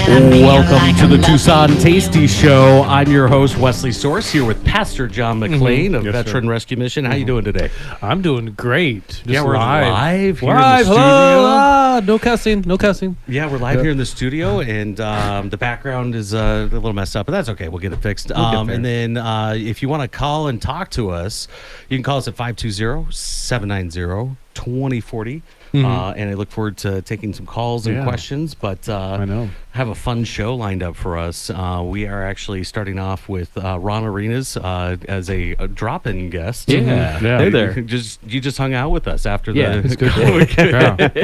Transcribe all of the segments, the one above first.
Welcome to the Tucson Tasty Show. I'm your host, Wesley Source, here with Pastor John McLean of Veteran Rescue Mission. How you doing today? I'm doing great. Just yeah, we're live here live. in the studio. Hello. No cussing. No cussing. Yeah, we're live here in the studio, and the background is a little messed up, but that's okay. We'll get it fixed. And then if you want to call and talk to us, you can call us at 520-790-2040. And I look forward to taking some calls and questions, but I have a fun show lined up for us. We are actually starting off with Ron Arenas as a drop-in guest. Yeah. Hey there. You just hung out with us after the... He's good.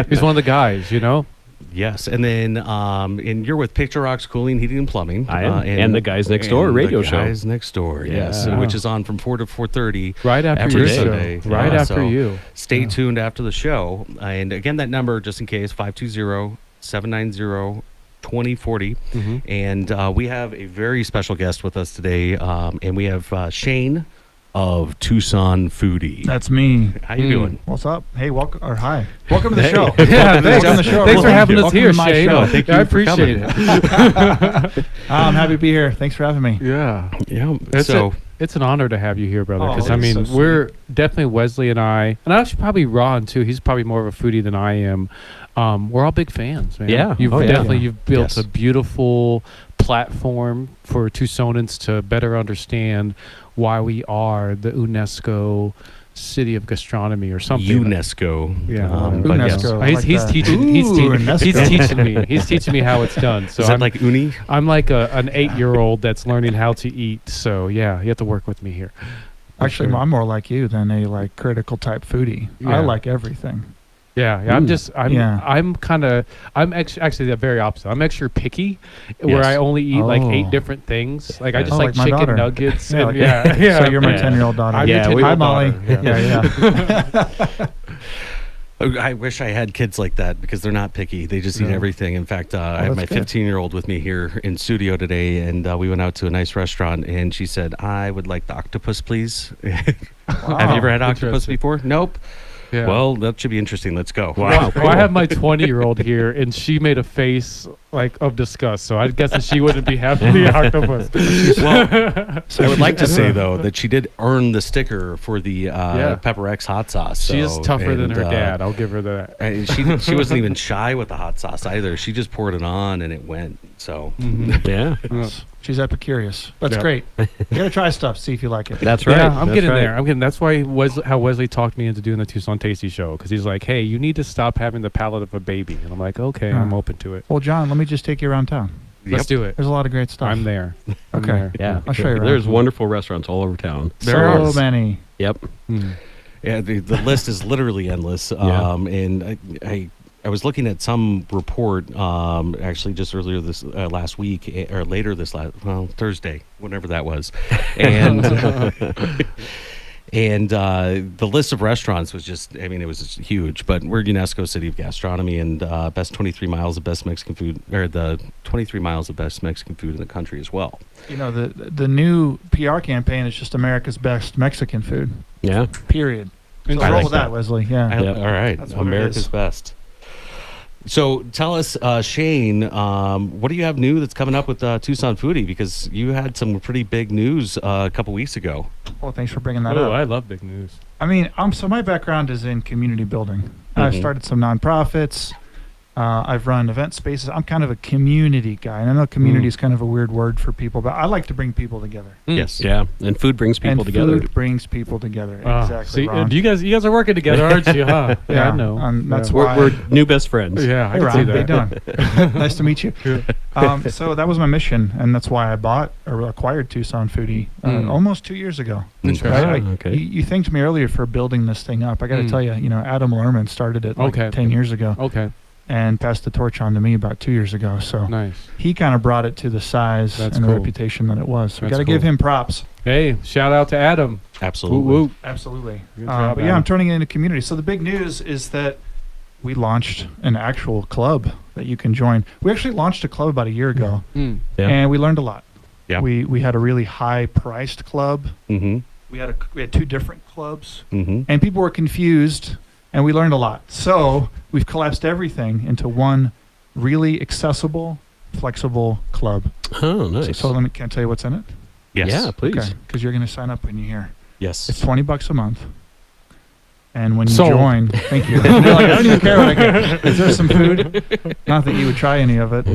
He's one of the guys, you know? Yes, and then and you're with Picture Rocks Cooling, Heating, and Plumbing. I am, and the Guys Next Door radio show. Guys Next Door, yes, which is on from 4 to 4:30 right after every your Sunday. show. Right after you. Stay tuned after the show, and again, that number just in case 520-790-2040, and we have a very special guest with us today, and we have Shane of Tucson Foodie. That's me. How you doing? What's up? Hey, welcome to the show. Thanks. On the show. Thanks for having us here, my Shane. show. Thank you I appreciate it. I'm happy to be here. Thanks for having me. Yeah. So it's an honor to have you here, brother. Because so we're definitely Wesley and actually probably Ron too. He's probably more of a foodie than I am. We're all big fans, man. Yeah. You've built a beautiful platform for Tucsonans to better understand why we are the UNESCO City of Gastronomy or something. UNESCO. Yeah. UNESCO. He's teaching me how it's done. So Is that like uni? I'm like an 8-year-old that's learning how to eat. So yeah, you have to work with me here. Actually, I'm more like you than a critical type foodie. Yeah. I like everything. Yeah. I'm actually the very opposite. I'm extra picky, where I only eat like 8 different things. Like I just like my chicken daughter. nuggets. Yeah, So So you're my 10-year-old daughter. I'm your Hi, 10-year-old Molly. daughter. Yeah. I wish I had kids like that because they're not picky. They just eat everything. In fact, I have my 15-year-old with me here in studio today, and we went out to a nice restaurant, and she said, "I would like the octopus, please." Have you ever had octopus before? Nope. Yeah. Well, that should be interesting. Let's go. Wow. Well, I have my 20-year-old here, and she made a face of disgust. So I guess that she wouldn't be having the octopus. Well, I would like to say though that she did earn the sticker for the Pepper X hot sauce. She is tougher than her dad. I'll give her that. And she wasn't even shy with the hot sauce either. She just poured it on and it went. So Yeah. She's epicurious. That's great. You gotta try stuff, see if you like it. That's right. Yeah, I'm That's getting right. there. That's why Wesley talked me into doing the Tucson Tasty Show, because he's like, "Hey, you need to stop having the palate of a baby," and I'm like, "Okay, I'm open to it. Well, John, let me just take you around town. Let's do it." There's a lot of great stuff. I'm there. I'm Okay. there. Yeah. I'll show you around. There's wonderful restaurants all over town. So many. Yep. yeah, the list is literally endless. And I was looking at some report actually just earlier this last week or later this Thursday, whenever that was, and and the list of restaurants was just it was just huge. But we're UNESCO City of Gastronomy, and best 23 miles of best Mexican food, or the 23 miles of best Mexican food in the country as well. You know, the new PR campaign is just America's best Mexican food. Yeah. Period. So I roll like with that, that. Wesley. Yeah. All right, That's what it America's is. best. So tell us, Shane, what do you have new that's coming up with Tucson Foodie? Because you had some pretty big news a couple weeks ago. Well, thanks for bringing that Oh, up. I love big news. So my background is in community building. I've started some nonprofits. I've run event spaces. I'm kind of a community guy. And I know community is kind of a weird word for people, but I like to bring people together. Yes. Yeah. And food brings people together. Food brings people together. Exactly. See, Ron. you guys are working together, aren't you? Huh? Yeah, I know. That's Yeah. why. We're new best friends. Yeah, I Hey, can Ron, see how you that. doing? Nice to meet you. So that was my mission, and that's why I bought or acquired Tucson Foodie almost 2 years ago. Interesting. Okay. You thanked me earlier for building this thing up. I got to tell you, Adam Lerman started it 10 years ago. Okay. And passed the torch on to me about 2 years ago. So Nice. he kind of brought it to the size and the reputation that it was. So we got to give him props. Hey, shout out to Adam. Absolutely. Woo, woo. Absolutely. Good job, But yeah, Adam. I'm turning it into community. So the big news is that we launched an actual club that you can join. We actually launched a club about a year ago, Yeah. and we learned a lot. Yeah. We had a really high-priced club. Mm-hmm. We had 2 different clubs, Mm-hmm. and people were confused, and we learned a lot. So we've collapsed everything into one really accessible, Flexible Club. Oh, nice. So let me, can I tell you what's in it? Yes. Yeah, please. Okay, because you're going to sign up when you're here. Yes. It's $20 a month. And when you Sold. join, thank you. You're like, I don't even care what I get. Is there some food? Not that you would try any of it.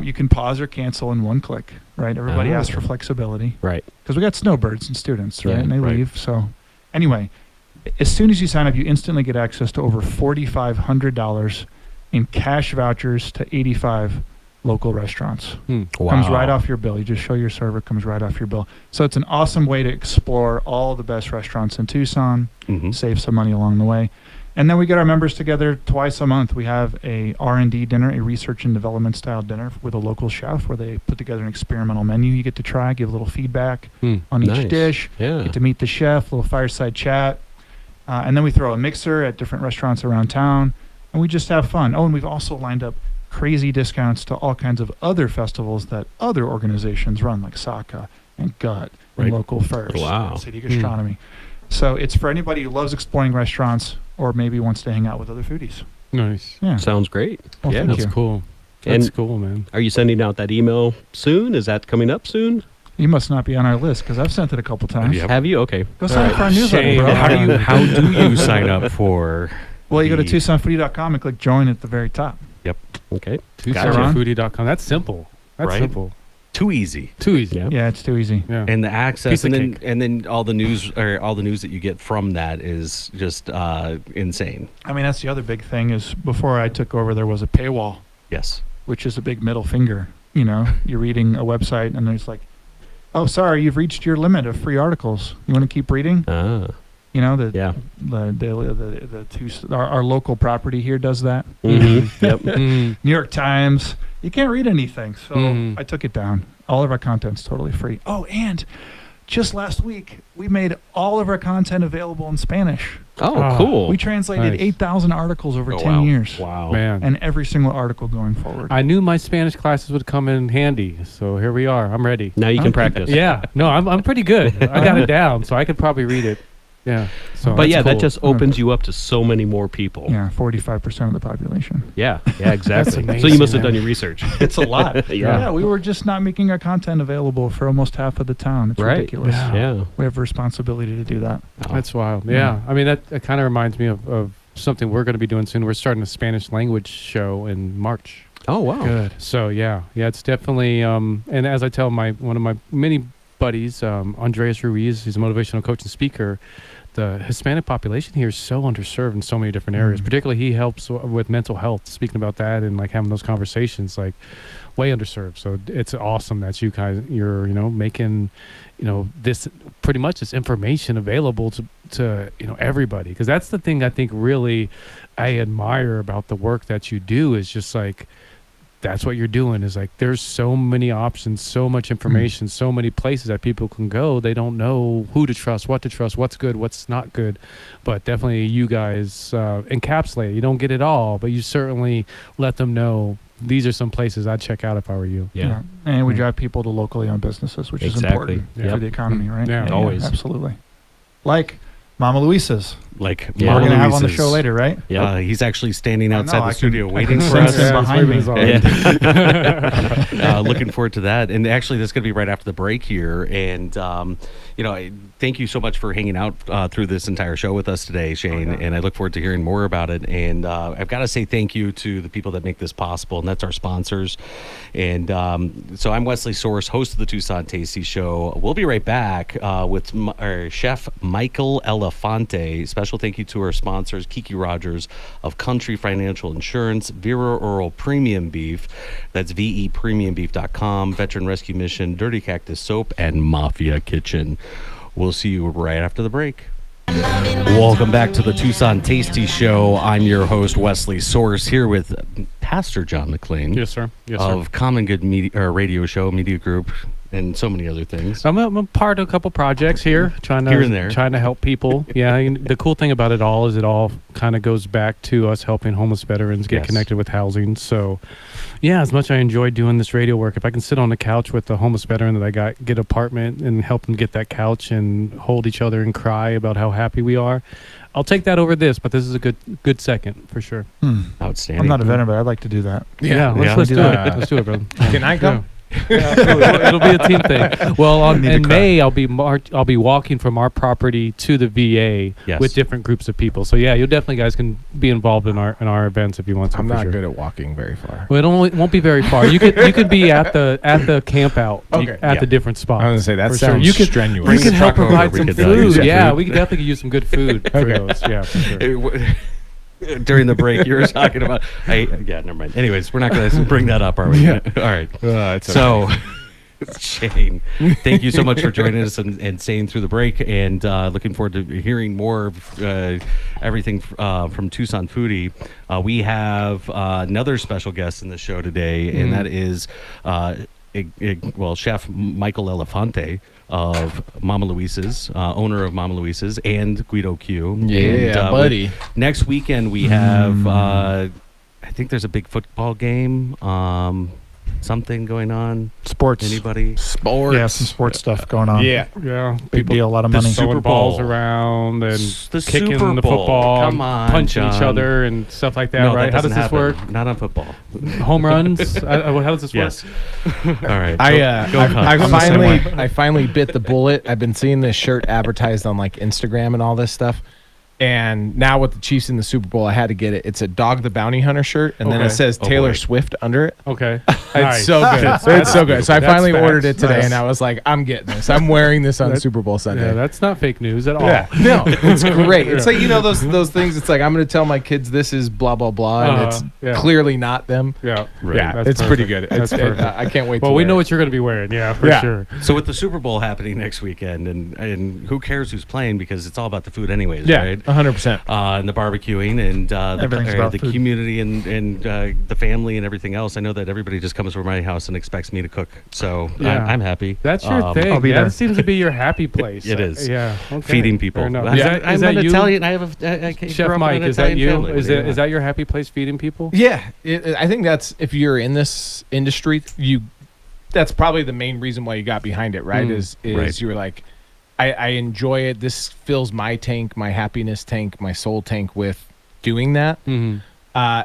You can pause or cancel in one click, right? Everybody asks for flexibility. Right. Because we got snowbirds and students, right? Yeah, And they right. leave. So anyway, as soon as you sign up, you instantly get access to over $4,500 in cash vouchers to 85 local restaurants. Wow. Comes right off your bill. You just show your server, comes right off your bill. So it's an awesome way to explore all the best restaurants in Tucson, save some money along the way. And then we get our members together twice a month. We have a R&D dinner, a research and development style dinner with a local chef where they put together an experimental menu you get to try, give a little feedback on each Nice. dish, Yeah. get to meet the chef, a little fireside chat. And then we throw a mixer at different restaurants around town, and we just have fun. Oh, and we've also lined up crazy discounts to all kinds of other festivals that other organizations run, like Saka and Gut and Right. Local First, Wow. and City Gastronomy. So it's for anybody who loves exploring restaurants or maybe wants to hang out with other foodies. Nice. Yeah. Sounds great. Well, Yeah. thank That's you. cool. And- That's cool, man. Are you sending out that email soon? Is that coming up soon? You must not be on our list because I've sent it a couple times. Yep. Have you? Okay. Go sign up for our newsletter, Shame. bro. How do you sign up for? Well, you go to the- TucsonFoodie.com and click join at the very top. Okay. TucsonFoodie.com. That's simple. That's Right? simple. Too easy. Too easy. Yeah. Yeah, it's too easy. Yeah. And the access, Piece of and then cake. and then all the news that you get from that is just insane. I mean, that's the other big thing is before I took over, there was a paywall, Yes. which is a big middle finger. You know, you're reading a website and there's like, oh, sorry, you've reached your limit of free articles. You want to keep reading? Ah. You know, Yeah. our local property here does that. Mm-hmm. Yep. Mm. New York Times, you can't read anything. So Mhm. I took it down. All of our content's totally free. Oh, and just last week, we made all of our content available in Spanish. Oh, Ah. cool. We translated Nice. 8,000 articles over Oh, 10 wow. years. Wow. Man. And every single article going forward. I knew my Spanish classes would come in handy, so here we are. I'm ready. Now you can practice. Yeah, no, I'm pretty good. I got it down, so I could probably read it. Yeah. So But that's yeah, that cool. just opens you up to so many more people. Yeah, 45% of the population. Yeah, exactly. That's So you must amazing, have done man. your research. It's a lot. Yeah. We were just not making our content available for almost half of the town. It's Right. ridiculous. Yeah. Yeah. We have a responsibility to do that. That's wild. Yeah. I mean, that kind of reminds me of something we're going to be doing soon. We're starting a Spanish language show in March. Oh, wow. Good. So yeah, it's definitely. And as I tell one of my many buddies, Andreas Ruiz, he's a motivational coach and speaker. The Hispanic population here is so underserved in so many different areas. Particularly, he helps with mental health. Speaking about that and like having those conversations, like way underserved. So it's awesome that you're making this pretty much this information available to everybody, because that's the thing I think really I admire about the work that you do is just like. That's what you're doing is like there's so many options, so much information, so many places that people can go. They don't know who to trust, what's good, what's not good. But definitely you guys encapsulate it. You don't get it all, but you certainly let them know these are some places I'd check out if I were you. Yeah. And we drive people to locally owned businesses, which is Exactly. important Yeah. for the economy, right? Yeah, always. Absolutely. Like Mama Luisa's. Like Yeah. We're Mama going to have on the Luisa's. show later, right? Yeah. He's actually standing I know, outside I the can- studio I waiting can for sense us. him behind me. Looking forward to that. And actually, that's going to be right after the break here. And, thank you so much for hanging out through this entire show with us today, Shane. yeah. And I look forward to hearing more about it. And I've got to say thank you to the people that make this possible, and that's our sponsors. And so I'm Wesley Source, host of the Tucson Tasty Show. We'll be right back with our chef, Michael Elefante. Special thank you to our sponsors, Kiki Rogers of Country Financial Insurance, Vera Oral Premium Beef, that's vepremiumbeef.com, Veteran Rescue Mission, Dirty Cactus Soap, and Mafia Kitchen. We'll see you right after the break. Welcome back to the Tucson Tasty Show. I'm your host, Wesley Source, here with Pastor John McLean Yes, sir. Yes, sir. of Common Good Media, Radio Show, Media Group, and so many other things. I'm a part of a couple projects here, trying Here and there. to help people. Yeah, and the cool thing about it all is it all kind of goes back to us helping homeless veterans get Yes. connected with housing. So, Yeah, as much as I enjoy doing this radio work, if I can sit on the couch with the homeless veteran that I got, get an apartment and help them get that couch and hold each other and cry about how happy we are, I'll take that over this. But this is a good second for sure. Outstanding. I'm not a veteran, but I'd like to do that. Yeah, let's do it. Let's do it, brother. Can I come? Yeah, it'll be a team thing. Well, need in to May, I'll be walking from our property to the VA Yes. with different groups of people. So yeah, you definitely guys can be involved in our events if you want to. I'm for not sure. good at walking very far. Well, it won't be very far. You could be at the camp out Okay. at the different spots. I was gonna say that For sounds sure. You could strenuous. You can the help truck over, provide we some could, food. use Yeah, food. we could definitely use some good food for those. Yeah, for sure. During the break, you were talking about. Never mind. Anyways, we're not going to bring that up, are we? Yeah. All right. It's So, Shane, thank you so much for joining us and staying through the break, and looking forward to hearing more of everything from Tucson Foodie. We have another special guest in the show today, and that is Chef Michael Elefante of Mama Luisa's, owner of Mama Luisa's, and Guido Q. Yeah, and, buddy. Next weekend we have, I think there's a big football game. Something going on. Sports. Anybody? Sports. Yeah, some sports stuff going on. Yeah. Yeah, Big deal, a lot of the money. Super throwing balls Bowl. around and The kicking Super the Bowl. football, Come and on, punching each John. other and stuff like that. No, right? that How does doesn't this happen. work? Not on football. Home runs? How does this work? Yes. All right. I finally bit the bullet. I've been seeing this shirt advertised on like Instagram and all this stuff. And now with the Chiefs in the Super Bowl, I had to get it. It's a Dog the Bounty Hunter shirt, and then it Okay. says Oh, Taylor boy. Swift under it. Okay. It's Nice. so good. It's so good. So I That's finally facts. ordered it today, Nice. and I was like, I'm getting this. I'm wearing this on That- Super Bowl Sunday. Yeah, that's not fake news at all. Yeah. No, it's great. It's like, those things. It's like, I'm going to tell my kids this is blah, blah, blah. And it's Yeah. cleally not them. Yeah. Right. Yeah, That's it's pretty perfect. good. That's perfect. I can't wait Well, to we wear know it. what you're going to be wearing. Yeah, for Yeah. sure. So with the Super Bowl happening next weekend, and who cares who's playing, because it's all about the food anyways, Yeah, right? 100%. And the barbecuing and Everything's about the food. community and the family and everything else. I know that everybody just comes over my house and expects me to cook, so Yeah. I'm happy. That's your thing. I'll be Yeah, there. That seems to be your happy place. It is. Yeah. Okay. Feeding people. Fair enough. I'm, Is that, I'm is that an you? Italian. I have I Chef grew up Mike, in an is that Italian you? family. What Is do you that want? your happy place feeding people? Yeah, I think that's, if you're in this industry, that's probably the main reason why you got behind it, right? Is Right. you were like, I enjoy it. This fills my tank, my happiness tank, my soul tank with doing that. Mm-hmm.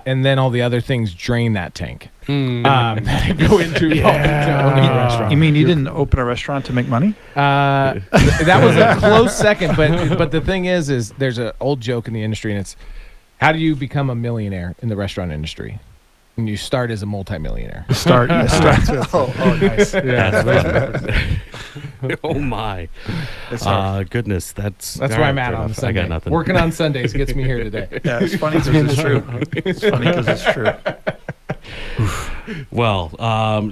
And then all the other things drain that tank. Mm. That I go into owning a restaurant. You mean you didn't open a restaurant to make money? That was a close second, but the thing is there's an old joke in the industry, and it's, how do you become a millionaire in the restaurant industry? And you start as a multimillionaire. Start with. Oh, nice. Yeah. Oh my! Goodness, that's That's all where right, I'm at fair on enough. Sunday. I got nothing. Working on Sundays gets me here today. Yeah, it's funny because it's true. It's funny because it's true. Well,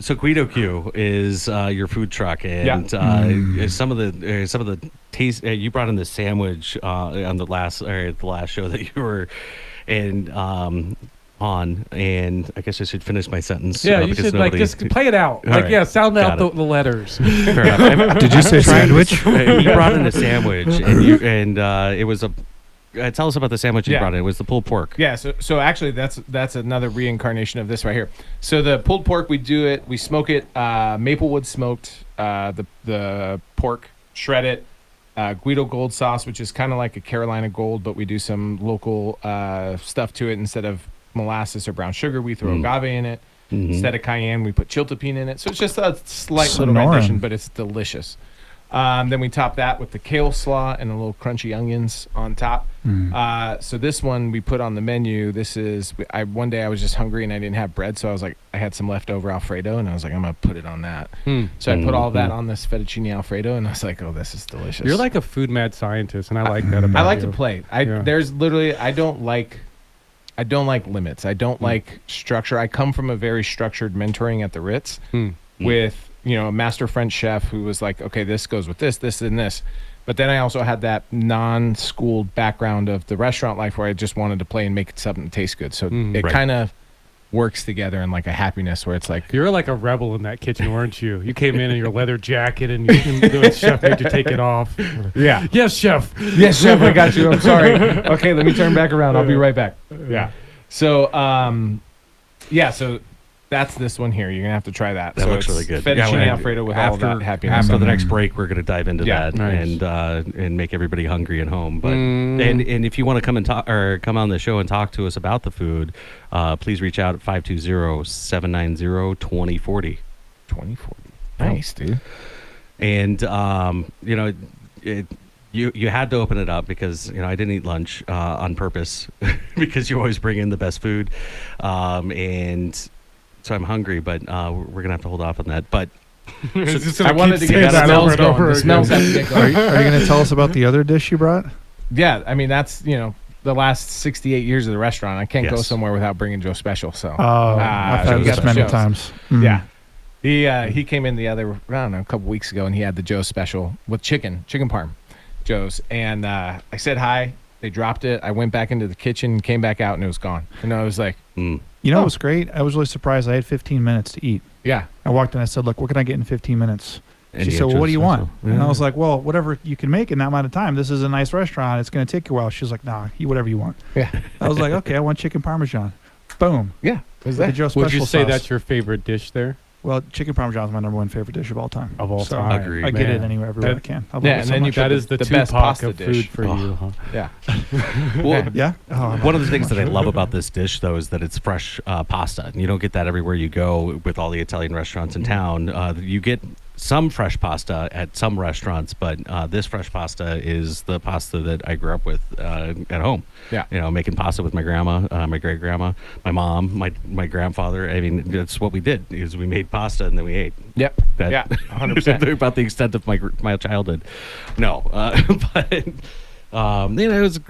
so Guido Q is your food truck, and some of the taste. You brought in the sandwich on the last show that you were on, and I guess I should finish my sentence. Yeah, you because should nobody- just play it out. All Like, right. yeah, sound Got out it. the letters. Fair enough. Did you say sandwich? You brought in a sandwich, and it was a. Tell us about the sandwich you Yeah. brought in. It was the pulled pork. Yeah, so actually that's another reincarnation of this right here. So the pulled pork, we smoke it Maplewood smoked, the pork, shred it, Guido Gold sauce, which is kind of like a Carolina Gold, but we do some local stuff to it. Instead of molasses or brown sugar, we throw agave in it. Mhm. Instead of cayenne, we put chiltepine in it. So it's just a slight Sonoran. little rendition, but it's delicious. Then we top that with the kale slaw and a little crunchy onions on top. So this one we put on the menu. This is, one day I was just hungry and I didn't have bread, so I was like, I had some leftover Alfredo, and I was like, I'm gonna put it on that. So I put all that on this fettuccine Alfredo, and I was like, oh, this is delicious. You're like a food mad scientist, and I like that about I like you. to play. Yeah. There's literally, I don't like limits. I don't like structure. I come from a very structured mentoring at the Ritz with, a master French chef who was like, okay, this goes with this, and this. But then I also had that non-schooled background of the restaurant life where I just wanted to play and make something that tastes good. So it Right. kind of works together in like a happiness where it's like, You're like a rebel in that kitchen, weren't you? You came in your leather jacket, and the chef made you take it off. yeah, Yes, chef. yes, chef, I got you. I'm sorry. Okay, let me turn back around. I'll be right back. Yeah. So, so That's this one here. You're gonna have to try that. That so looks it's really good. Fettuccine Yeah, Alfredo with all after that happiness. after on the there. next break, we're going to dive into Yeah. that Nice. and make everybody hungry at home. But Mm. and if you want to come and talk or come on the show and talk to us about the food, please reach out at 520-790-2040. 2040. Nice, dude. And you know, you had to open it up because I didn't eat lunch on purpose because you always bring in the best food, and so I'm hungry. But we're gonna have to hold off on that. But I wanted to get the smells going. The smells have to get Are going. you going to tell us about the other dish you brought? Yeah, I mean that's the last 68 years of the restaurant. I can't go Yes. somewhere without bringing Joe Special. So I've had Joe this many Special. times. Mm. Yeah, he came in a couple weeks ago, and he had the Joe Special with chicken parm, Joe's, and I said hi. They dropped it. I went back into the kitchen, came back out, and it was gone. And I was like, You know, it was great. I was really surprised. I had 15 minutes to eat. yeah, I walked in. I said, "Look, what can I get in 15 minutes?" And She you said, had "Well, what do you Joe want?" Special. And I Yeah. was like, "Well, whatever you can make in that amount of time. This is a nice restaurant. It's going to take you a while." She's like, "Nah, eat whatever you want." yeah, I was like, "Okay, I want chicken parmesan." Boom. yeah. Was With the that? Joe Special Would you say sauce. that's your favorite dish there? Well, chicken parmesan is my #1 favorite dish of all time. Of all So time. Agreed. I get it Man. anywhere, everywhere I That- can. I love Yeah, it and so then you much. put That is the the best Tupac pasta of dish. food for Oh. you, huh? Yeah. Well, Yeah. Oh, one of the things that I love about this dish, though, is that it's fresh pasta. And you don't get that everywhere you go with all the Italian restaurants in town. You get some fresh pasta at some restaurants, but this fresh pasta is the pasta that I grew up with at home. Yeah. Making pasta with my grandma, my great grandma, my mom, my grandfather. I mean, that's what we did. Is we made pasta and then we ate. Yep. That- Yeah. 100%. about the extent of my childhood. No, but it was a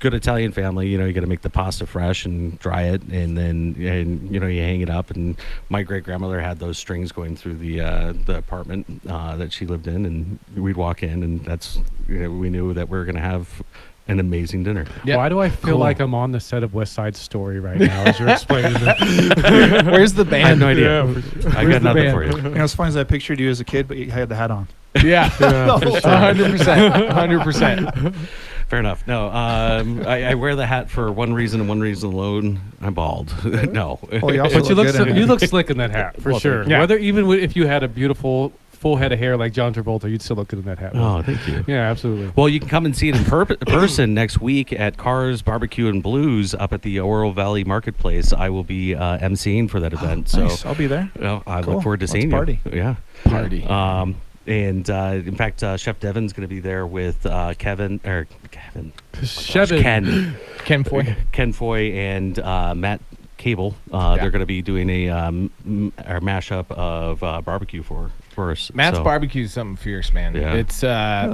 good Italian family. You got to make the pasta fresh and dry it, and then you hang it up. And my great grandmother had those strings going through the apartment that she lived in, and we'd walk in, and that's we knew that we were going to have an amazing dinner. Yep. Why do I feel Cool. like I'm on the set of West Side Story right now as you're explaining this? Where's the band? I have no idea. Yeah, I Where's got the nothing band? for you. It's funny as I pictured you as a kid, but you had the hat on. Yeah. 100%. 100%. Fair enough. No, I wear the hat for one reason and one reason alone. I'm bald. No. Well, you also But you look look good in it. you look slick in that hat for Well, sure. thank you. Whether if you had a beautiful full head of hair like John Travolta, you'd still look good in that hat. Oh, thank you. Yeah, absolutely. Well, you can come and see it in person next week at Cars Barbecue and Blues up at the Oro Valley Marketplace. I will be emceeing for that event. Nice. So I'll be there. I Cool. look forward to Let's seeing party. you. Yeah. Party. And in fact, Chef Devin's going to be there with Ken Ken Foy. Ken Foy and Matt Cable. They're going to be doing a mashup of barbecue for us. Matt's So, barbecue is something fierce, man. Yeah. It's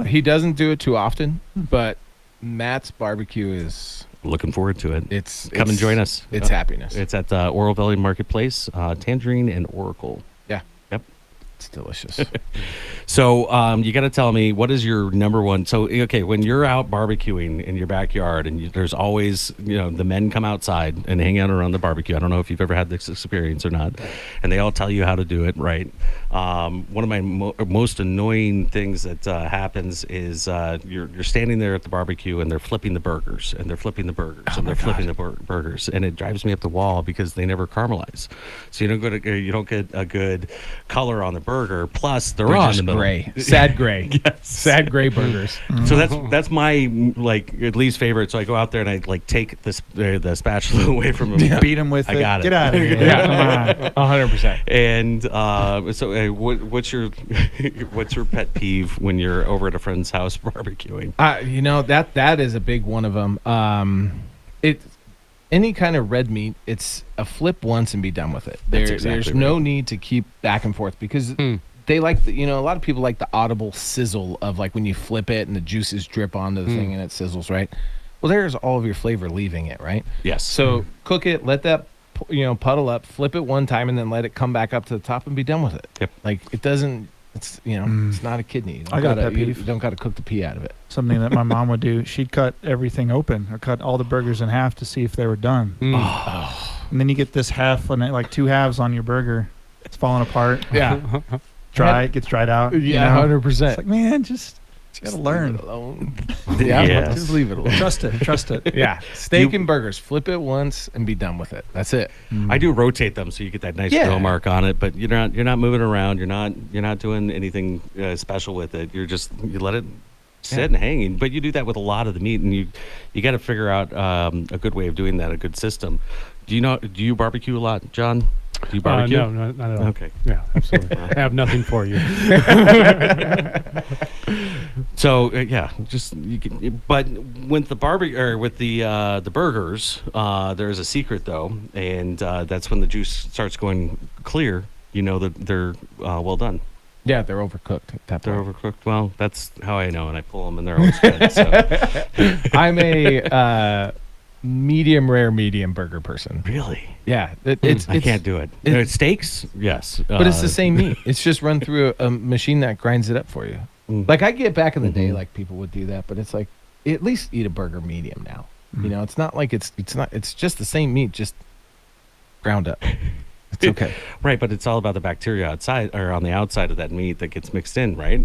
he doesn't do it too often, but Matt's barbecue is looking forward to it. Come and join us. It's happiness. It's at Oro Valley Marketplace, Tangerine and Oracle. It's delicious. So you got to tell me, what is your #1? So, okay, when you're out barbecuing in your backyard and there's always, the men come outside and hang out around the barbecue. I don't know if you've ever had this experience or not. And they all tell you how to do it, right? One of my most annoying things that happens is you're standing there at the barbecue and they're flipping the burgers and they're flipping the burgers and they're flipping the burgers. And it drives me up the wall because they never caramelize. So you don't get a good color on the burger. Plus, they're raw in the middle. gray. Sad gray. Yes. Sad gray burgers. So that's my at least favorite. So I go out there and I take the spatula away from him. Beat him with I it. got it. Get out of here. Yeah. Come on. 100%. And so what's your pet peeve when you're over at a friend's house barbecuing? That is a big one of them. Any kind of red meat, it's a flip once and be done with it. That's There's exactly no right. need to keep back and forth because they like a lot of people like the audible sizzle of like when you flip it and the juices drip onto the thing and it sizzles, right? Well, there's all of your flavor leaving it, right? Yes. So cook it, let that puddle up, flip it one time, and then let it come back up to the top and be done with it. Yep. Like it doesn't. It's it's not a kidney. You don't I got a gotta- pet peeve. You don't got to cook the pee out of it. Something that my mom would do. She'd cut everything open or cut all the burgers in half to see if they were done. And then you get this half and like two halves on your burger. It's falling apart. Yeah. It gets dried out. you Yeah, know? 100%. It's like, man, just You gotta learn. Yeah. Just leave it alone. Trust it. Yeah, steak and burgers. Flip it once and be done with it. That's it. I do rotate them so you get that nice grill mark on it, but you're not moving around. You're not doing anything special with it. You let it sit and hang. But you do that with a lot of the meat, and you got to figure out a good way of doing that, a good system. Do you barbecue a lot, John? Do you barbecue? No, not at all. Okay. Yeah, absolutely. I have nothing for you. So but with the barbecue or with the burgers, there's a secret though, and that's when the juice starts going clear. You know that they're well done. Yeah, they're overcooked. At that They're point. overcooked. Well, that's how I know, and I pull them, and they're always good. So. I'm a medium rare medium burger person. Really? Yeah, it's I can't do it. Steaks, yes, but it's the same meat. It's just run through a machine that grinds it up for you. Like I get back in the day, like people would do that, but it's like at least eat a burger medium now. You know, it's not like it's just the same meat, just ground up. It's okay. Right, but it's all about the bacteria outside or on the outside of that meat that gets mixed in, right?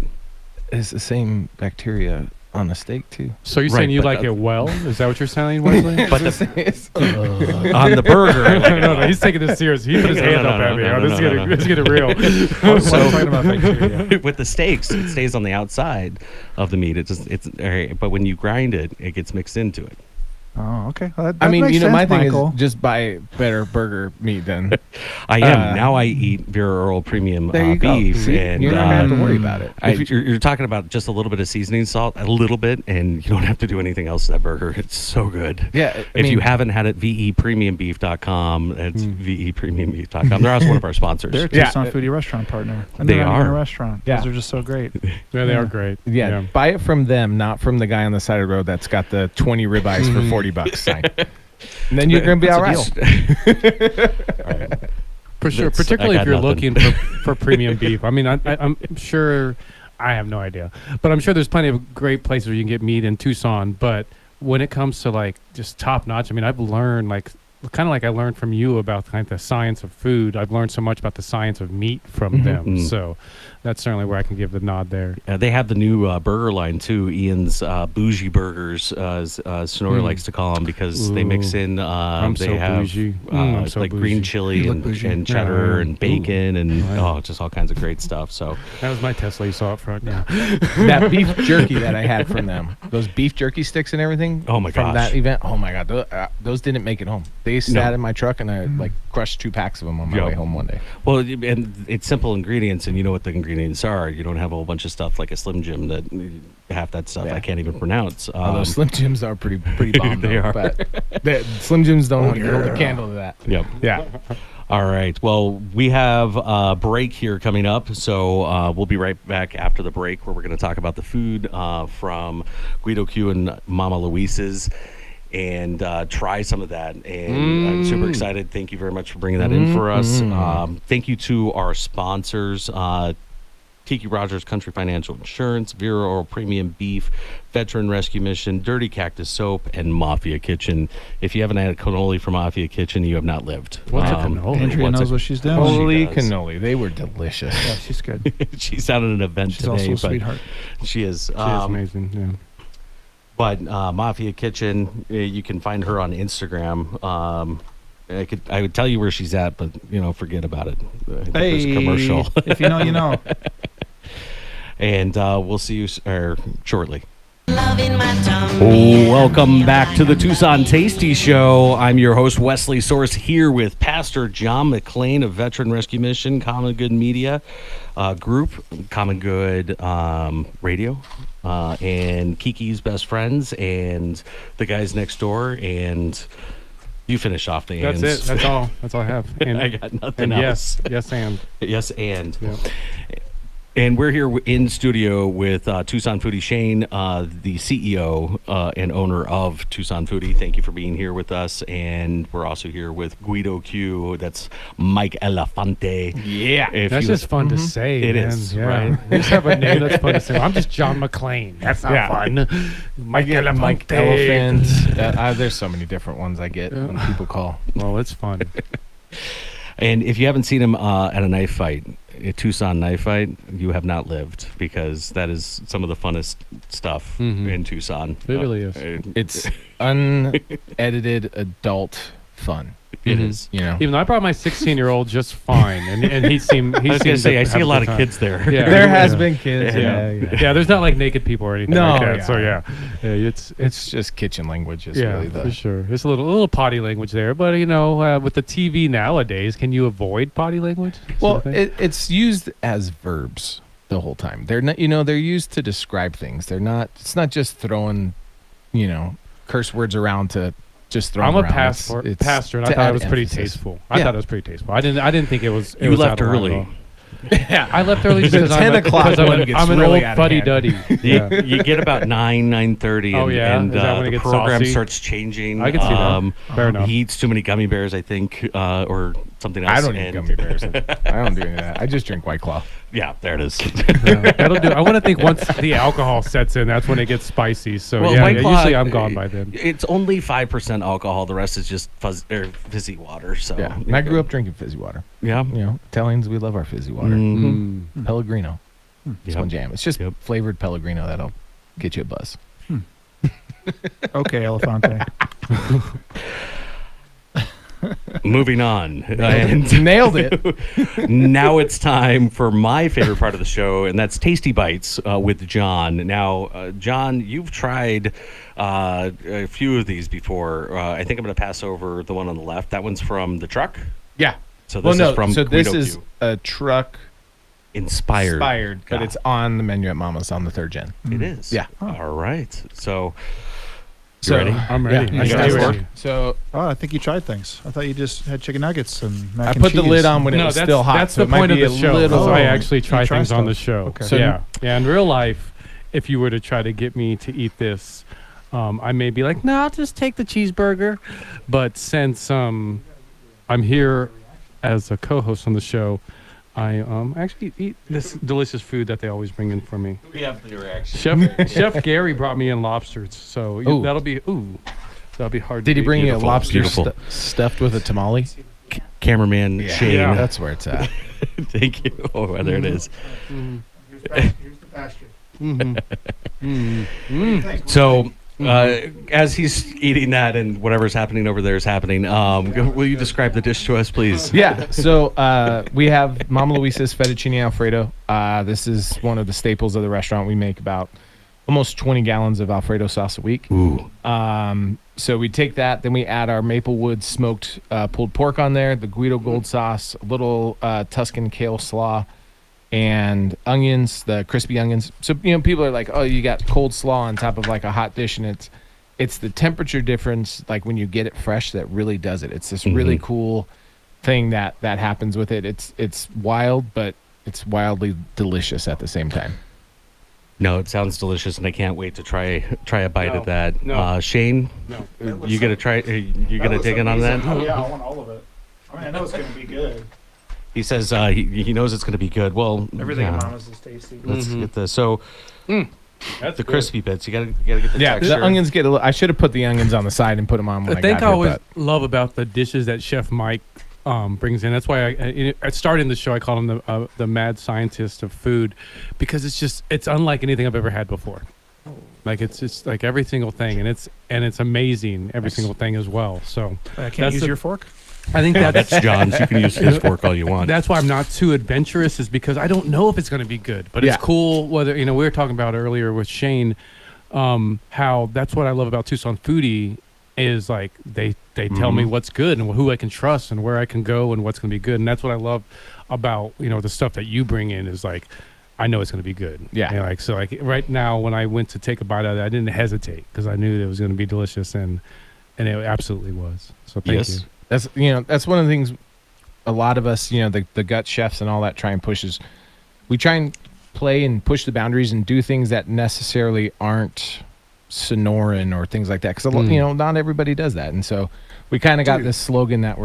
It's the same bacteria on the steak too. So you're Right, saying you but like it well? Is that what you're saying, Wesley? But on the burger, I like it no, all. he's taking this serious. He put his No, hand no, up no, at me. no, no, no, Let's get it real. I'm talking about bacteria. With the steaks, it stays on the outside of the meat. But when you grind it, it gets mixed into it. Oh, okay. Well, that I mean, makes sense, my thing Michael. is just buy better burger meat then. I am now. I eat Vera Earl Premium There you go. beef, See? and You're not gonna have to worry about it. You're talking about just a little bit of seasoning salt, a little bit, and you don't have to do anything else to that burger. It's so good. Yeah, If you haven't had it, vepremiumbeef.com. It's vepremiumbeef.com. They're also one of our sponsors. They're a Tucson Foodie restaurant partner. And They they're running are. a restaurant. Yeah. Those are just so great. Yeah, they are great. Yeah, buy it from them, not from the guy on the side of the road that's got the 20 ribeyes for $40 sign. And then you're going to be all That's right. For sure, That's- particularly I if got you're nothing. looking for premium beef. I mean, I'm sure, I have no idea, but I'm sure there's plenty of great places where you can get meat in Tucson. But when it comes to like just top notch, I mean, I've learned kind of like I learned from you about kind of the science of food. I've learned so much about the science of meat from them. Mhm. So that's certainly where I can give the nod there. They have the new burger line too. Ian's Bougie Burgers, as Sonora likes to call them, because they mix in. I'm they so have bougie. I'm so like bougie. green chili You and, look bougie. and cheddar Yeah, and bacon and Right. just all kinds of great stuff. So That was my Tesla you saw up front. Yeah. That beef jerky that I had from them, those beef jerky sticks and everything. Oh my From gosh. that event, oh my god, those didn't make it home. They sat No. in my truck and I like crushed 2 packs of them on my Yep. way home one day. well, and it's simple ingredients, and you know what the ingredients are. You don't have a whole bunch of stuff like a Slim Jim that half that stuff Yeah. I can't even pronounce. Although Slim Jims are pretty bomb. They though, are. But Slim Jims don't hold a candle to that. Yep. Yeah. All right. Well, we have a break here coming up, so we'll be right back after the break, where we're going to talk about the food from Guido Q and Mama Luisa's, and try some of that. And I'm super excited. Thank you very much for bringing that in for us. Thank you to our sponsors, Tiki Rogers Country Financial Insurance, Vera Oral Premium Beef, Veteran Rescue Mission, Dirty Cactus Soap, and Mafia Kitchen. If you haven't had a cannoli from Mafia Kitchen, you have not lived. What's a cannoli? Andrea knows what she's doing. Holy does. cannoli, they were delicious. Yeah, she's good. She's out at an event She's today, also a but sweetheart. she is. She is amazing. Yeah. But Mafia Kitchen, you can find her on Instagram. I would tell you where she's at, but forget about it. There's a commercial, If you know, you know. and we'll see you shortly. Welcome back to the Tucson Tasty Show. I'm your host, Wesley Source, here with Pastor John McClain of Veteran Rescue Mission, Common Good Media Group, Common Good Radio, and Kiki's Best Friends, and the guys next door, and you finish off the That's ands. it. That's all. That's all I have. And, I got nothing and else. yes, and. Yes, and. Yeah. And we're here in studio with Tucson Foodie Shane, the CEO and owner of Tucson Foodie. Thank you for being here with us. And we're also here with Guido Q. That's Mike Elefante. Yeah. That's just fun to say. It man. is, yeah. right? You just have a name that's fun to say. I'm just John McClain. That's not fun. Mike Mike Elefante. Elephant. There's so many different ones I get when people call. Well, it's fun. And if you haven't seen him at a knife fight, a Tucson knife fight, you have not lived, because that is some of the funnest stuff in Tucson. It really is. It's unedited adult fun. It is. You know, Even though I brought my 16-year-old just fine, and he seemed. I was going to say, I see a lot of kids there. Yeah. there has been kids. Yeah. Yeah, there's not like naked people or anything No, like that. yeah. So yeah, It's just kitchen language. Is yeah, really the. for sure. There's a little potty language there, but you know, with the TV nowadays, can you avoid potty language? Well, it's used as verbs the whole time. They're not, they're used to describe things. They're not. It's not just throwing, curse words around to just throw. I'm them a around. pastor, and I to thought add it was pretty emphasis. tasteful. Yeah. I thought it was pretty tasteful. I didn't think it was. You left early. Yeah, I left early just The because 10 o'clock one gets I'm an really old out of fuddy hand. duddy. You, you get about 9:30, Oh, yeah? and Is that when it the gets program saucy? starts changing. I can see that. Fair enough. He eats too many gummy bears, I think, or something else. I don't eat and- gummy bears. I don't do any of that. I just drink White Claw. Yeah, there it is. Yeah, that'll do. I want to think once the alcohol sets in, that's when it gets spicy. So Well, yeah, White Claw, usually I'm gone by then. It's only 5% alcohol. The rest is just fizzy water. So Yeah, and I grew up drinking fizzy water. Yeah. Italians, we love our fizzy water. Mhm. Pellegrino. It's Yep. one jam. It's just Yep. flavored Pellegrino that'll get you a buzz. Okay, Elefante. Moving on. And Nailed it. now it's time for my favorite part of the show, and that's Tasty Bites with John. Now, John, you've tried a few of these before. I think I'm going to pass over the one on the left. That one's from the truck. Yeah. So this is from so this Guido is Q. a truck Inspired, but Yeah. it's on the menu at Mama's on the 3rd gen. It is. Yeah. All right. So, So ready? I'm ready. Yeah, I you stay guys ready. work? So Oh, I think you tried things. I thought you just had chicken nuggets and mac I and put the cheese. lid on when it No, was that's, still hot. that's so the it might point of be the a show. little- So I Oh, actually you try try things on stuff. the show. Okay. So Yeah. In real life, if you were to try to get me to eat this, I may be like, no, I'll just take the cheeseburger. But since I'm here as a co-host on the show, I actually eat this delicious food that they always bring in for me. We have the reaction. Chef Gary brought me in lobsters, so Ooh. that'll be hard. Did to he bring you a Beautiful, lobster beautiful. stuffed with a tamale? Cameraman Shane. Yeah. That's where it's at. Thank you. Oh, there it is. Here's the pasture. So, as he's eating that and whatever's happening over there is happening, will you describe the dish to us, please? Yeah. So we have Mama Luisa's fettuccine Alfredo. This is one of the staples of the restaurant. We make about almost 20 gallons of Alfredo sauce a week. Ooh. So we take that, then we add our Maplewood smoked pulled pork on there, the Guido Gold sauce, a little Tuscan kale slaw, and onions, the crispy onions. So people are like, oh, you got cold slaw on top of like a hot dish, and it's the temperature difference, like when you get it fresh, that really does it. It's this really cool thing that happens with it. It's wild, but it's wildly delicious at the same time. No, it sounds delicious, and I can't wait to try a bite No, of that. no. Shane, No. you gonna try? You gonna dig in on that? Oh, yeah, I want all of it. I mean, I know it's going to be good. He says he knows it's gonna be good. Well, Everything yeah. at Mama's is tasty. Let's get this. So, That's the crispy bits. You gotta get the Yeah, texture. the onions get a little. I should have put the onions on the side and put them on when The thing got I here, always but- love about the dishes that Chef Mike brings in. That's why I started in the show. I call him the mad scientist of food, because it's unlike anything I've ever had before. Like it's just like every single thing, and it's amazing every single thing as well. So I can't That's use the- your fork? I think That's John's. You can use his fork all you want. That's why I'm not too adventurous, is because I don't know if it's going to be good. But Yeah. it's cool whether, we were talking about earlier with Shane, how that's what I love about Tucson Foodie is like they tell me what's good and who I can trust and where I can go and what's going to be good. And that's what I love about, the stuff that you bring in is like, I know it's going to be good. Yeah. So right now when I went to take a bite out of it, I didn't hesitate because I knew that it was going to be delicious, and it absolutely was. So thank you. That's one of the things a lot of us, the gut chefs and all that try and push is we try and play and push the boundaries and do things that necessarily aren't Sonoran or things like that. Because, not everybody does that. And so we kind of got this slogan that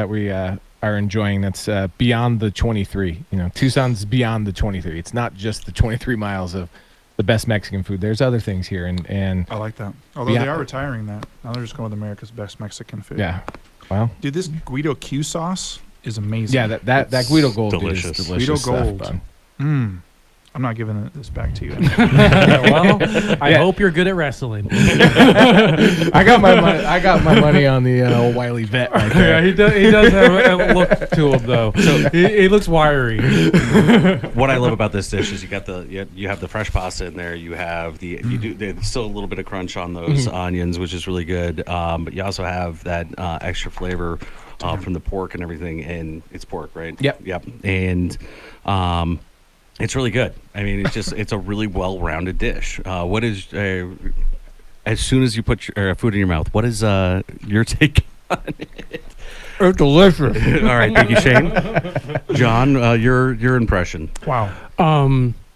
we are enjoying. That's beyond the 23, Tucson's beyond the 23. It's not just the 23 miles of the best Mexican food. There's other things here. And I like that. Although Yeah. they are retiring that. Now they're just going with America's best Mexican food. yeah, well, Dude, this Guido Q sauce is amazing. Yeah, that Guido Gold delicious. is delicious Guido stuff, Gold. bud. I'm not giving this back to you. Well, I Yeah. hope you're good at wrestling. I got my money on the old Wiley vet right Yeah, there. he does have a look to him though. So he looks wiry. What I love about this dish is you have the fresh pasta in there. You have there's still a little bit of crunch on those onions, which is really good. But you also have that extra flavor from the pork and everything, and it's pork, right? Yep. And it's really good. I mean, it's a really well-rounded dish. What is as soon as you put your food in your mouth, what is your take on it? It's delicious. All right, thank you, Shane. John, your impression. Wow.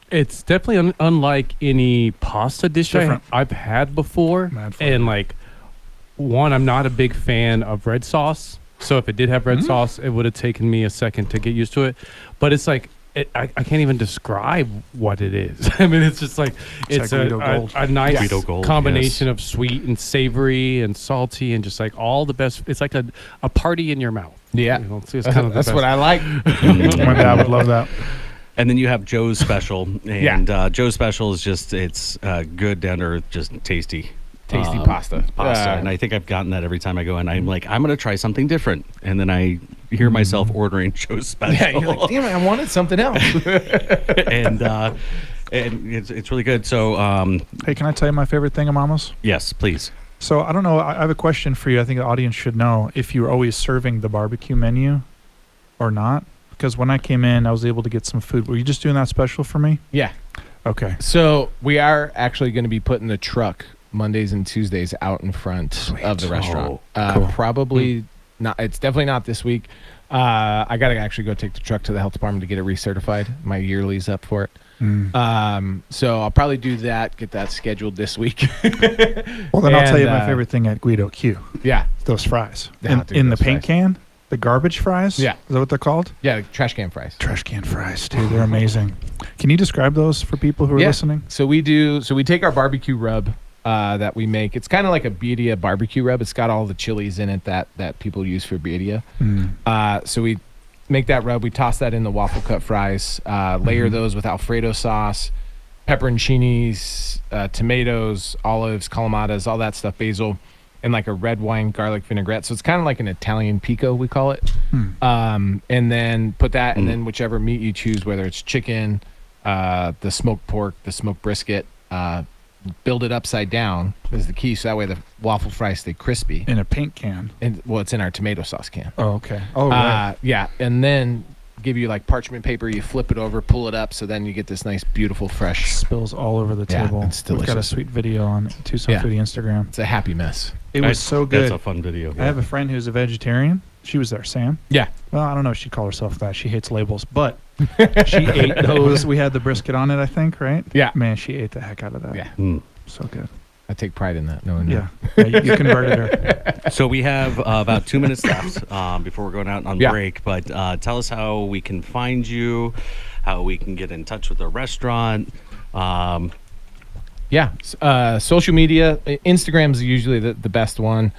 It's definitely unlike any pasta dish Different. I've had before. Mad fun. And like, one, I'm not a big fan of red sauce. So if it did have red sauce, it would have taken me a second to get used to it. But it's like, I can't even describe what it is. I mean, it's just like, it's like Guido Gold. a nice Guido Gold, combination yes. of sweet and savory and salty and just like all the best. It's like a party in your mouth. Yeah. You know, it's kind of That's the what best. I like. My dad would love that. And then you have Joe's Special, Yeah. and Joe's Special is it's good down to earth, just tasty. Tasty pasta. And I think I've gotten that every time I go in. I'm like, I'm going to try something different. And then I hear myself ordering Joe's Special. Yeah, you're like, damn it, I wanted something else. and it's really good. So, Hey, can I tell you my favorite thing of Mama's? yes, please. So I don't know. I have a question for you. I think the audience should know if you're always serving the barbecue menu or not. Because when I came in, I was able to get some food. Were you just doing that special for me? Yeah. Okay. So we are actually going to be putting the truck Mondays and Tuesdays out in front of the restaurant. Cool. Probably not. It's definitely not this week. I got to actually go take the truck to the health department to get it recertified. My yearly's up for it. So I'll probably do that, get that scheduled this week. Well, then I'll tell you my favorite thing at Guido Q. Yeah. Those fries. Yeah, dude, in the those paint fries. can, the garbage fries. Yeah. Is that what they're called? Yeah, trash can fries. Trash can fries, dude. They're amazing. Can you describe those for people who are Yeah. listening? So we take our barbecue rub that we make. It's kind of like a birria barbecue rub. It's got all the chilies in it that people use for birria. So we make that rub. We toss that in the waffle cut fries. Layer those with Alfredo sauce, pepperoncinis, tomatoes, olives, calamatas, all that stuff, basil, and like a red wine garlic vinaigrette. So it's kind of like an Italian pico, we call it. And then put that, and then whichever meat you choose, whether it's chicken, the smoked pork, the smoked brisket, build it upside down is the key. So that way the waffle fries stay crispy. In a paint can. And well, it's in our tomato sauce can. Oh, okay. Oh, right. Yeah. And then give you like parchment paper. You flip it over, pull it up. So then you get this nice, beautiful, fresh. Spills all over the Yeah, table. it's We've got a delicious. sweet video on Tucson Yeah. Foodie Instagram. It's a happy mess. It was so good. That's a fun video. I have a friend who's a vegetarian. She was there, Sam. Yeah. Well, I don't know if she'd call herself that. She hates labels, but she ate those. We had the brisket on it, I think, right? Yeah. Man, she ate the heck out of that. Yeah. So good. I take pride in that. Knowing Yeah. You converted her. So we have about 2 minutes left before we're going out on Yeah. break. But tell us how we can find you, how we can get in touch with the restaurant. Yeah. Social media. Instagram's usually the best one.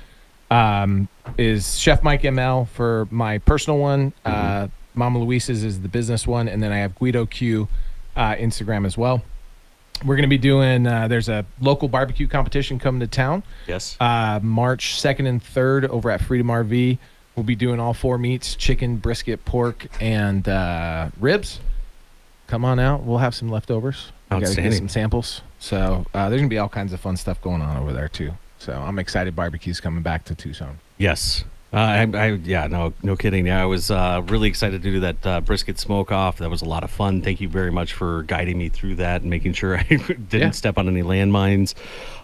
Is Chef Mike ML for my personal one. Mama Luisa's is the business one. And then I have Guido Q Instagram as well. We're going to be doing, there's a local barbecue competition coming to town. Yes. March 2nd and 3rd over at Freedom RV. We'll be doing all 4 meats, chicken, brisket, pork, and ribs. Come on out. We'll have some leftovers. We got to get Outstanding. some samples. So there's going to be all kinds of fun stuff going on over there too. So I'm excited barbecue's coming back to Tucson. Yes. No kidding. Yeah, I was really excited to do that brisket smoke off. That was a lot of fun. Thank you very much for guiding me through that and making sure I didn't step on any landmines.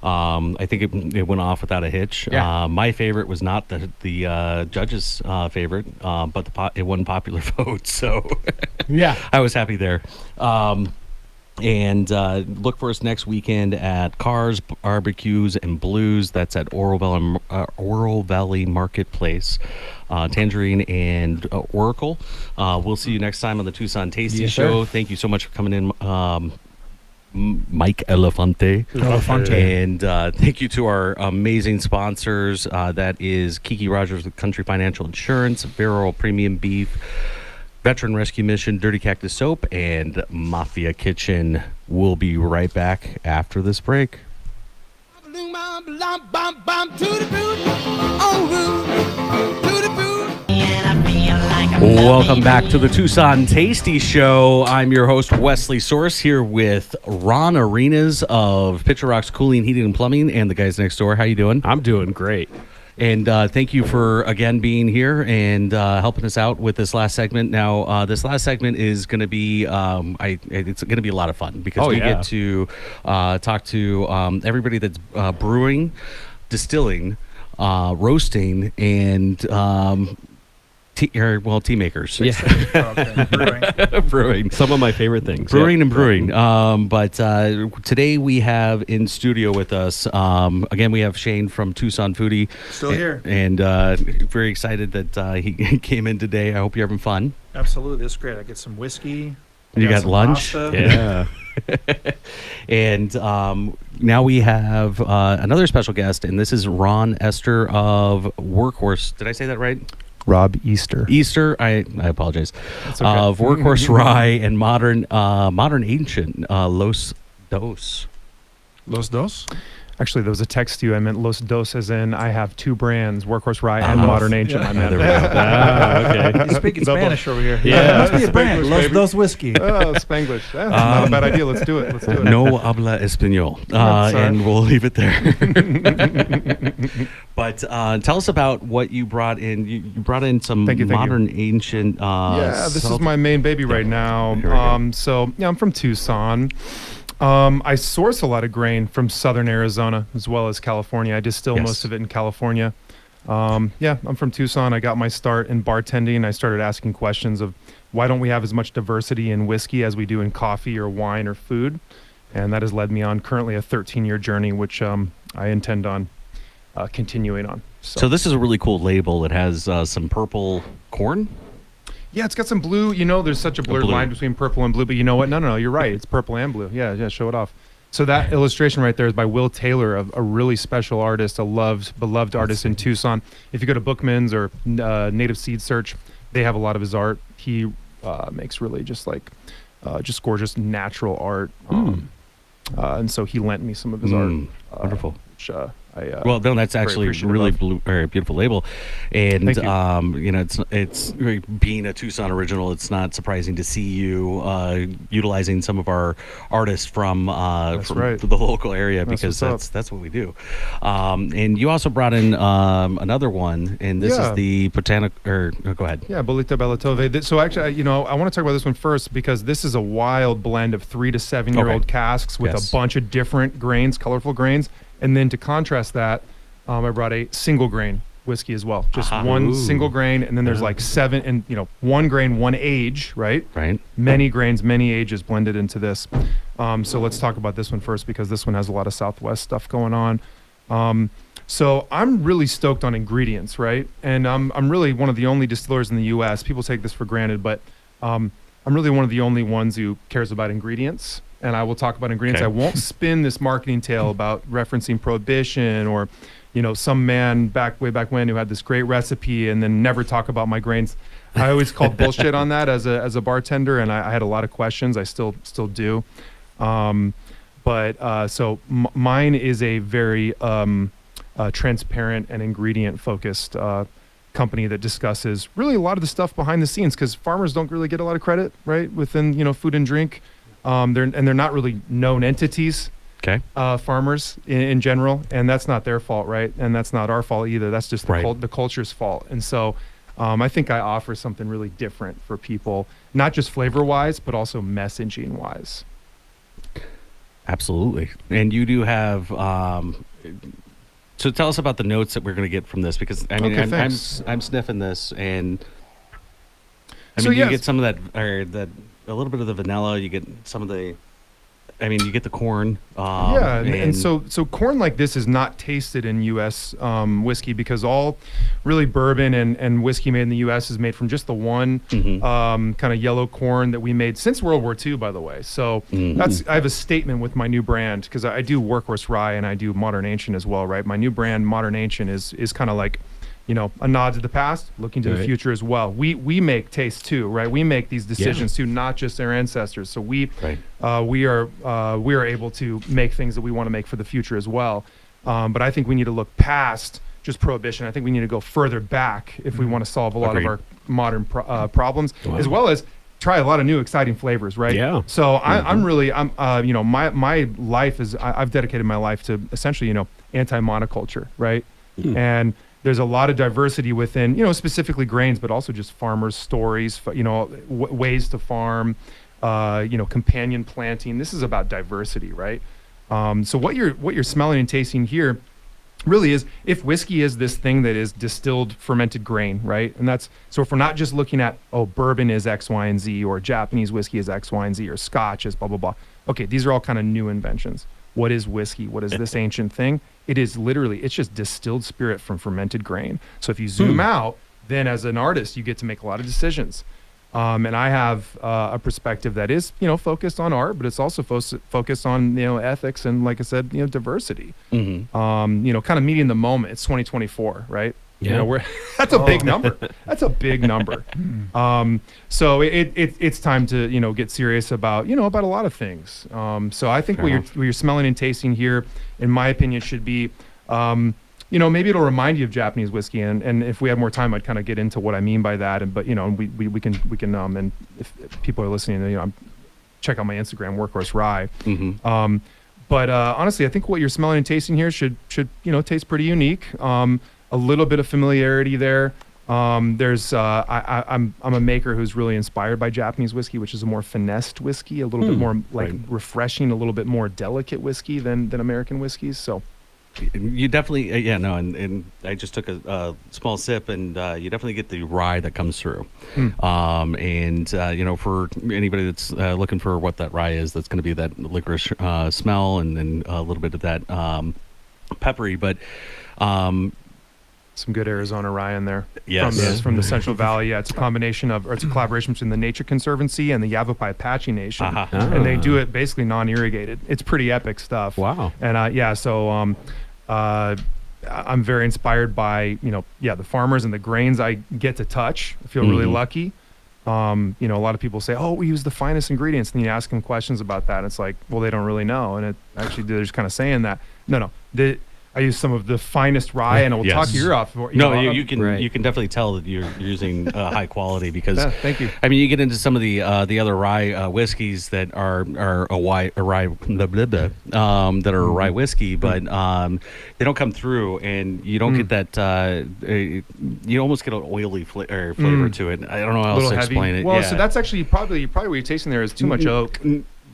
I think it went off without a hitch. Yeah. My favorite was not the judge's favorite, but it won popular vote. So Yeah. I was happy there. And look for us next weekend at Cars, Barbecues, and Blues. That's at Oral Valley Marketplace, Tangerine and Oracle. We'll see you next time on the Tucson Tasty Yes, Show. sir. Thank you so much for coming in, Mike Elefante. Elefante. And thank you to our amazing sponsors. That is Kiki Rogers with Country Financial Insurance, Barrel Premium Beef, Veteran Rescue Mission, Dirty Cactus Soap, and Mafia Kitchen. We'll be right back after this break. Welcome back to the Tucson Tasty Show. I'm your host, Wesley Source, here with Ron Arenas of Pitcher Rocks Cooling, Heating, and Plumbing, and the guys next door. How you doing? I'm doing great. And thank you for, again, being here and helping us out with this last segment. Now, this last segment is going to be, it's going to be a lot of fun because we get to talk to everybody that's brewing, distilling, roasting, and tea makers. Yeah. Brewing. Some of my favorite things. Brewing and brewing. But today we have in studio with us, again, we have Shane from Tucson Foodie. Still here. And very excited that he came in today. I hope you're having fun. Absolutely. This is great. I get some whiskey. You got some lunch? pasta. Yeah. And now we have another special guest, and this is Ron Esther of Workhorse. Did I say that right? Rob Easter. I apologize. Okay. Of Workhorse Rye and Modern Ancient Los Dos. Los Dos? Actually, there was a text to you. I meant Los Dos, as in I have two brands, Workhorse Rye and Modern Ancient. Yeah. I meant. There we go. Okay. He's speaking Double. Spanish over here. Yeah. Must be a brand. Spanglish, Los baby. Dos Whiskey. Oh, Spanglish. That's not a bad idea. Let's do it. Let's do it. No habla español. That's all right. And we'll leave it there. But tell us about what you brought in. You brought in some Thank you. Modern Ancient. Yeah, this is my main baby right now. Here we go. So, yeah, I'm from Tucson. I source a lot of grain from southern Arizona as well as California. I distill Yes. most of it in California. Yeah, I'm from Tucson. I got my start in bartending. I started asking questions of why don't we have as much diversity in whiskey as we do in coffee or wine or food? And that has led me on currently a 13-year journey, which I intend on continuing on. So this is a really cool label. It has some purple corn. Yeah, it's got some blue. You know, there's such a blurred blue. line between purple and blue, but you know what? No, you're right. It's purple and blue. Yeah, show it off. So that illustration right there is by Will Taylor, a really special artist, a beloved artist in Tucson. If you go to Bookman's or Native Seed Search, they have a lot of his art. He makes really just gorgeous natural art. And so he lent me some of his art. Wonderful. Which Well, no, that's actually appreciative really of. beautiful label, and Thank you. you know, it's being a Tucson original. It's not surprising to see you utilizing some of our artists from right. the local area That's because what's that's what we do. And you also brought in another one, and this Yeah. is the botanic. Go ahead. Yeah, Bolita Belatove. So actually, I want to talk about this one first because this is a wild blend of 3 to 7 year old Okay. casks with Yes. a bunch of different grains, colorful grains. And then to contrast that, I brought a single grain whiskey as well. Just one Ooh. single grain. And then there's like 7 and, one grain, one age, right? Right. Many grains, many ages blended into this. So let's talk about this one first because this one has a lot of Southwest stuff going on. So I'm really stoked on ingredients, right? And I'm really one of the only distillers in the U.S. People take this for granted, but I'm really one of the only ones who cares about ingredients. And I will talk about ingredients. Okay. I won't spin this marketing tale about referencing prohibition or, some man way back when who had this great recipe and then never talk about my grains. I always called bullshit on that as a bartender, and I had a lot of questions. I still do. So mine is a very transparent and ingredient focused company that discusses really a lot of the stuff behind the scenes because farmers don't really get a lot of credit, right, within food and drink. They're not really known entities. Okay. Farmers in general, and that's not their fault, right? And that's not our fault either. That's just the culture's fault. And so I think I offer something really different for people, not just flavor-wise, but also messaging-wise. Absolutely. And you do have so tell us about the notes that we're going to get from this because I mean Okay, I'm sniffing this and So, you yes. get some of that or that a little bit of the vanilla, you get some of the I mean, you get the corn. Yeah, and so corn like this is not tasted in U.S. Whiskey because all really bourbon and whiskey made in the U.S. is made from just the one kind of yellow corn that we made since World War II, by the way. So I have a statement with my new brand because I do Workhorse Rye and I do Modern Ancient as well, right? My new brand, Modern Ancient, is kind of like, you know, a nod to the past, looking to the future as well. We make taste too, right? We make these decisions too, not just their ancestors. So we are able to make things that we want to make for the future as well. But I think we need to look past just prohibition. I think we need to go further back if we want to solve a lot of our modern problems, as well as try a lot of new exciting flavors, right? Yeah. So I'm you know, my life is I've dedicated my life to essentially, you know, anti-monoculture, right? And there's a lot of diversity within, you know, specifically grains, but also just farmers' stories, you know, ways to farm, you know, companion planting. This is about diversity, right? So what you're smelling and tasting here really is, if whiskey is this thing that is distilled fermented grain, right? And that's, so if we're not just looking at, oh, bourbon is X, Y, and Z, or Japanese whiskey is X, Y, and Z, or Scotch is blah, blah, blah. Okay, these are all kind of new inventions. What is whiskey? What is this ancient thing? It is literally, it's just distilled spirit from fermented grain. So if you zoom out, then as an artist, you get to make a lot of decisions. And I have a perspective that is, you know, focused on art, but it's also focused on, you know, ethics and, like I said, you know, diversity. You know, kind of meeting the moment. It's 2024, right? Yeah. You know, that's a big number. That's a big number. So it's time to, you know, get serious about, you know, about a lot of things. So I think what you're smelling and tasting here, in my opinion, should be, you know, maybe it'll remind you of Japanese whiskey, and if we have more time, I'd kind of get into what I mean by that. And but you know, we can and if people are listening, you know, check out my Instagram, Workhorse Rye. But honestly, I think what you're smelling and tasting here should you know, taste pretty unique. A little bit of familiarity there. There's I'm a maker who's really inspired by Japanese whiskey, which is a more finessed whiskey, a little bit more like refreshing, a little bit more delicate whiskey than American whiskeys. So you definitely, and I just took a small sip, and you definitely get the rye that comes through. And you know, for anybody that's looking for what that rye is, that's going to be that licorice smell, and then a little bit of that peppery, but some good Arizona rye in there. Yes. From the Central Valley. Yeah, it's a combination of, or it's a collaboration between the Nature Conservancy and the Yavapai Apache Nation. And they do it basically non-irrigated. It's pretty epic stuff. Wow. And yeah, so I'm very inspired by, you know, the farmers and the grains I get to touch. I feel really lucky. You know, a lot of people say, oh, we use the finest ingredients. And you ask them questions about that. And it's like, well, they don't really know. And it actually, they're just kind of saying that. No. I use some of the finest rye, and it will talk your ear off. You can definitely tell that you're using high quality because thank you. I mean, you get into some of the other rye whiskeys that are a rye that are a rye whiskey, but they don't come through, and you don't get that. You almost get an oily flavor to it. I don't know how else to explain it. Well, so that's actually probably what you're tasting there is too much oak.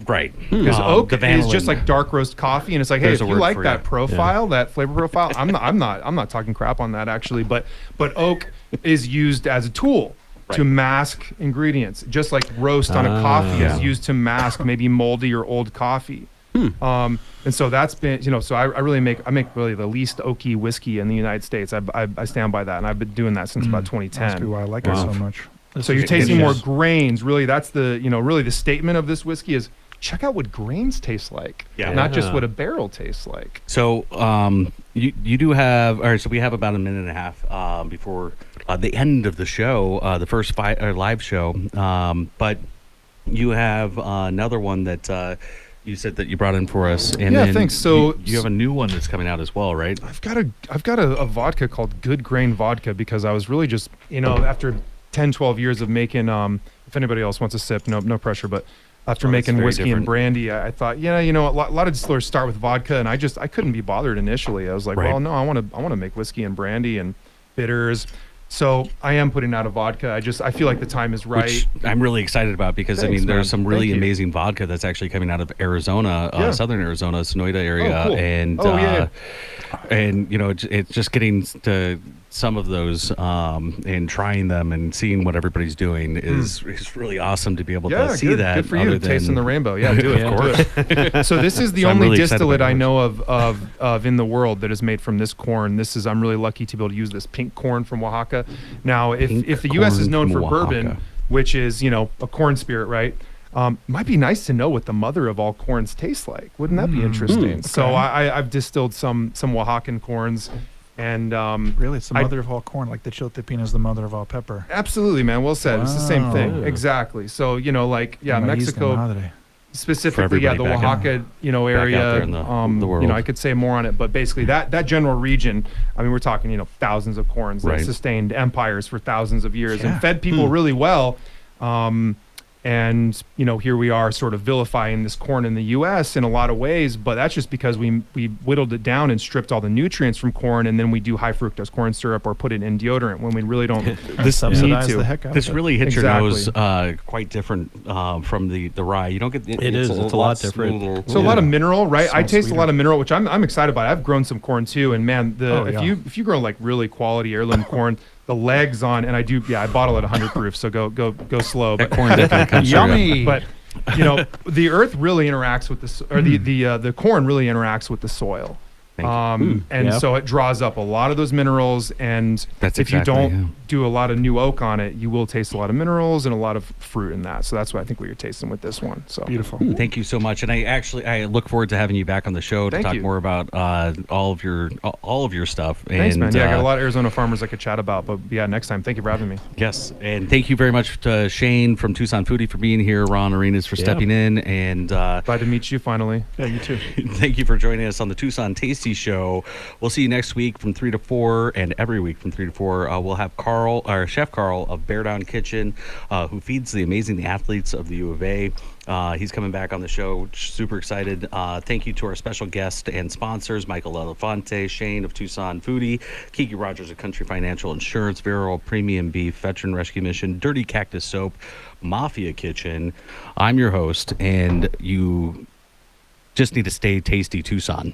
Right. Because oak is just like dark roast coffee, and it's like, hey, if you like that profile, that flavor profile, I'm not talking crap on that actually, but oak is used as a tool to mask ingredients, just like roast on a coffee is used to mask maybe moldy or old coffee. And so that's been, you know, so I make really the least oaky whiskey in the United States. I stand by that, and I've been doing that since about 2010. That's why I like it so much. So you're tasting more grains. Really, that's the, you know, really the statement of this whiskey is, check out what grains taste like, not just what a barrel tastes like. So you do have, all right, so we have about a minute and a half before the end of the show, the first live show. But you have another one that you said that you brought in for us. And then thanks. So you have a new one that's coming out as well, right? I've got a vodka called Good Grain Vodka, because I was really just, you know, after 10, 12 years of making, if anybody else wants a sip, no pressure, but after making whiskey and brandy, I thought, you know, a lot of distillers start with vodka, and I couldn't be bothered initially. I was like, well, no, I want to make whiskey and brandy and bitters. So I am putting out a vodka. I feel like the time is right. Which I'm really excited about because Thanks, I mean man. there's some really Thank you. amazing vodka that's actually coming out of Arizona, Yeah. southern Arizona, Sonoyta area, cool. and Yeah. and you know it's just getting to some of those and trying them and seeing what everybody's doing is really awesome to be able Yeah, to see good. that. Good for you. other Tasting the than- rainbow. Yeah, do it. Yeah. Do it. So this is the So I'm only really excited distillate about I yours. know of in the world that is made from this corn. I'm really lucky to be able to use this pink corn from Oaxaca. Now, Pink if the U.S. is corn known for from bourbon, Oaxaca. which is a corn spirit, right? Might be nice to know what the mother of all corns tastes like. Wouldn't that be interesting? So okay. I've distilled some Oaxacan corns, and Really, it's the I- mother of all corn, like the chiltepina is the mother of all pepper. absolutely, man. Well said. It's the same thing. Wow. Exactly. So Like Maíz de Mexico. madre. Specifically, everybody the back Oaxaca, out area. there in the world. I could say more on it, but basically that general region. I mean, we're talking, thousands of corns that Right. sustained empires for thousands of years Yeah. and fed people really well. And here we are, sort of vilifying this corn in the U.S. in a lot of ways, but that's just because we whittled it down and stripped all the nutrients from corn, and then we do high fructose corn syrup or put it in deodorant when we really don't. This Subsidize need to. the heck out This of it. really hits Exactly. your nose quite different from the rye. You don't get It is. It's a lot different. smoother. So a lot of mineral, right? I Smells taste sweeter. a lot of mineral, which I'm excited about. I've grown some corn too, and man, if you grow like really quality heirloom corn, the legs on, and I bottle at 100 proof, so go slow. That But corn definitely comes through. Yummy. but the earth really interacts with the corn really interacts with the soil. Thank you. And Yep. so it draws up a lot of those minerals, and That's if you exactly, don't yeah. do a lot of new oak on it, you will taste a lot of minerals and a lot of fruit in that. So that's what I think what you're tasting with this one. So Beautiful. Thank you so much, and I look forward to having you back on the show to Thank talk you. more about all of your stuff. Thanks, and, man. Yeah, I got a lot of Arizona farmers I could chat about, but yeah, next time. Thank you for having me. Yes, and thank you very much to Shane from Tucson Foodie for being here, Ron Arenas for Yeah. stepping in, and Glad to meet you finally. Yeah, you too. thank you for joining us on the Tucson Tasty Show. We'll see you next week from 3 to 4, and every week from 3 to 4. We'll have Chef Carl of Bear Down Kitchen, who feeds the amazing athletes of the U of A. He's coming back on the show. Super excited. Thank you to our special guest and sponsors, Michael Elefante, Shane of Tucson Foodie, Kiki Rogers of Country Financial Insurance, Vero Premium Beef, Veteran Rescue Mission, Dirty Cactus Soap, Mafia Kitchen. I'm your host, and you just need to stay tasty, Tucson.